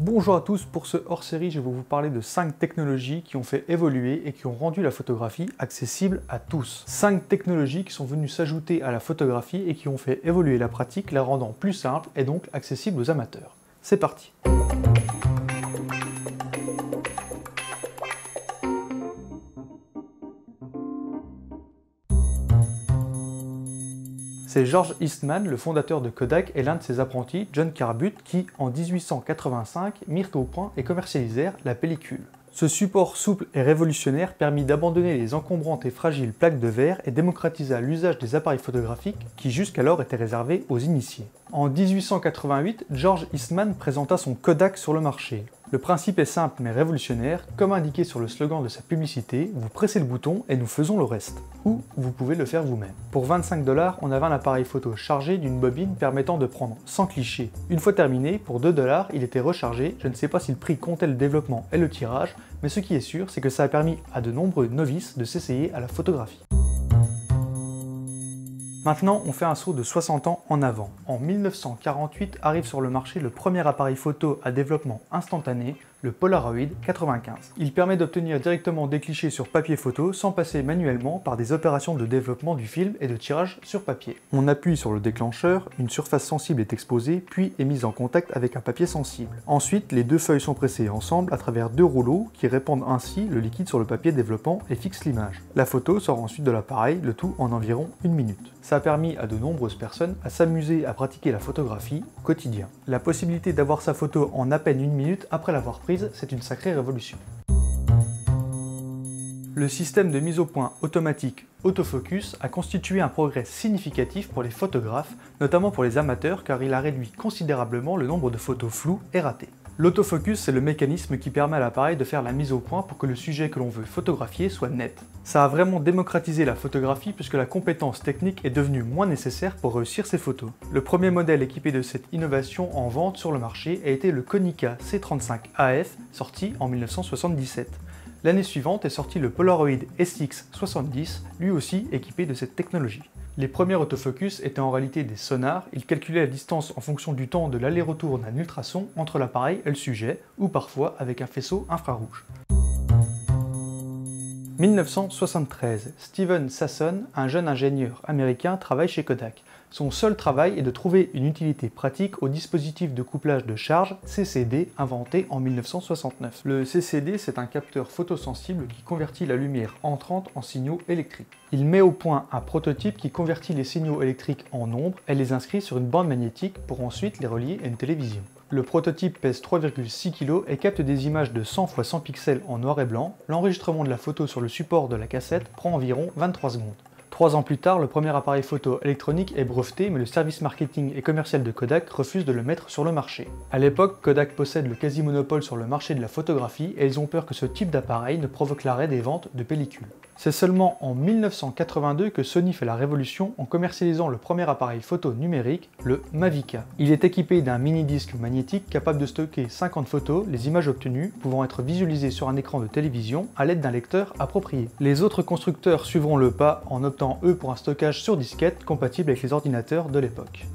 Bonjour à tous, pour ce hors-série, je vais vous parler de 5 technologies qui ont fait évoluer et qui ont rendu la photographie accessible à tous. 5 technologies qui sont venues s'ajouter à la photographie et qui ont fait évoluer la pratique, la rendant plus simple et donc accessible aux amateurs. C'est parti! C'est George Eastman, le fondateur de Kodak, et l'un de ses apprentis, John Cornbutt, qui, en 1885, mirent au point et commercialisèrent la pellicule. Ce support souple et révolutionnaire permit d'abandonner les encombrantes et fragiles plaques de verre et démocratisa l'usage des appareils photographiques qui jusqu'alors étaient réservés aux initiés. En 1888, George Eastman présenta son Kodak sur le marché. Le principe est simple mais révolutionnaire, comme indiqué sur le slogan de sa publicité, vous pressez le bouton et nous faisons le reste. Ou vous pouvez le faire vous-même. Pour 25 $, on avait un appareil photo chargé d'une bobine permettant de prendre 100 clichés. Une fois terminé, pour 2 $, il était rechargé. Je ne sais pas si le prix comptait le développement et le tirage, mais ce qui est sûr, c'est que ça a permis à de nombreux novices de s'essayer à la photographie. Maintenant, on fait un saut de 60 ans en avant. En 1948 arrive sur le marché le premier appareil photo à développement instantané, le Polaroid 95. Il permet d'obtenir directement des clichés sur papier photo sans passer manuellement par des opérations de développement du film et de tirage sur papier. On appuie sur le déclencheur, une surface sensible est exposée, puis est mise en contact avec un papier sensible. Ensuite, les deux feuilles sont pressées ensemble à travers deux rouleaux qui répandent ainsi le liquide sur le papier développant et fixent l'image. La photo sort ensuite de l'appareil, le tout en environ 1 minute. Ça a permis à de nombreuses personnes à s'amuser à pratiquer la photographie au quotidien. La possibilité d'avoir sa photo en à peine 1 minute après l'avoir prise, c'est une sacrée révolution. Le système de mise au point automatique autofocus a constitué un progrès significatif pour les photographes, notamment pour les amateurs car il a réduit considérablement le nombre de photos floues et ratées. L'autofocus, c'est le mécanisme qui permet à l'appareil de faire la mise au point pour que le sujet que l'on veut photographier soit net. Ça a vraiment démocratisé la photographie puisque la compétence technique est devenue moins nécessaire pour réussir ses photos. Le premier modèle équipé de cette innovation en vente sur le marché a été le Konica C35 AF, sorti en 1977. L'année suivante est sorti le Polaroid SX70, lui aussi équipé de cette technologie. Les premiers autofocus étaient en réalité des sonars, ils calculaient la distance en fonction du temps de l'aller-retour d'un ultrason entre l'appareil et le sujet, ou parfois avec un faisceau infrarouge. 1973, Steven Sasson, un jeune ingénieur américain, travaille chez Kodak. Son seul travail est de trouver une utilité pratique au dispositif de couplage de charge CCD inventé en 1969. Le CCD, c'est un capteur photosensible qui convertit la lumière entrante en signaux électriques. Il met au point un prototype qui convertit les signaux électriques en ondes et les inscrit sur une bande magnétique pour ensuite les relier à une télévision. Le prototype pèse 3,6 kg et capte des images de 100 x 100 pixels en noir et blanc. L'enregistrement de la photo sur le support de la cassette prend environ 23 secondes. 3 ans plus tard, le premier appareil photo électronique est breveté, mais le service marketing et commercial de Kodak refuse de le mettre sur le marché. À l'époque, Kodak possède le quasi-monopole sur le marché de la photographie et ils ont peur que ce type d'appareil ne provoque l'arrêt des ventes de pellicules. C'est seulement en 1982 que Sony fait la révolution en commercialisant le premier appareil photo numérique, le Mavica. Il est équipé d'un mini-disque magnétique capable de stocker 50 photos, les images obtenues pouvant être visualisées sur un écran de télévision à l'aide d'un lecteur approprié. Les autres constructeurs suivront le pas en optant eux pour un stockage sur disquette compatible avec les ordinateurs de l'époque.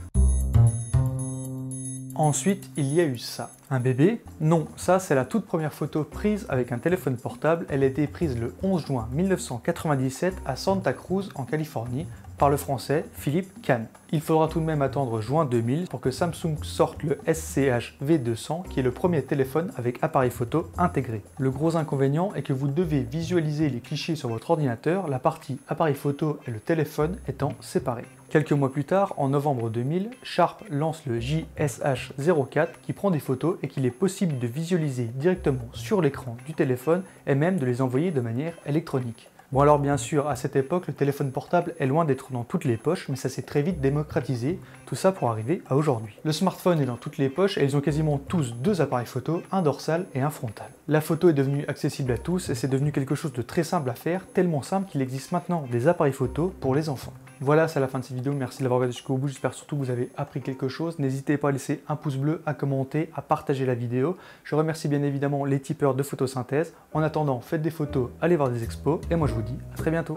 Ensuite, il y a eu ça. Un bébé? Non, ça c'est la toute première photo prise avec un téléphone portable. Elle a été prise le 11 juin 1997 à Santa Cruz en Californie par le français Philippe Kahn. Il faudra tout de même attendre juin 2000 pour que Samsung sorte le SCH V200 qui est le premier téléphone avec appareil photo intégré. Le gros inconvénient est que vous devez visualiser les clichés sur votre ordinateur, la partie appareil photo et le téléphone étant séparés. Quelques mois plus tard, en novembre 2000, Sharp lance le JSH04 qui prend des photos et qu'il est possible de visualiser directement sur l'écran du téléphone et même de les envoyer de manière électronique. Bon alors bien sûr, à cette époque, le téléphone portable est loin d'être dans toutes les poches, mais ça s'est très vite démocratisé, tout ça pour arriver à aujourd'hui. Le smartphone est dans toutes les poches et ils ont quasiment tous deux appareils photo, un dorsal et un frontal. La photo est devenue accessible à tous et c'est devenu quelque chose de très simple à faire, tellement simple qu'il existe maintenant des appareils photo pour les enfants. Voilà, c'est la fin de cette vidéo, merci de l'avoir regardé jusqu'au bout, j'espère surtout que vous avez appris quelque chose. N'hésitez pas à laisser un pouce bleu, à commenter, à partager la vidéo. Je remercie bien évidemment les tipeurs de photosynthèse. En attendant, faites des photos, allez voir des expos, et moi je vous dis à très bientôt.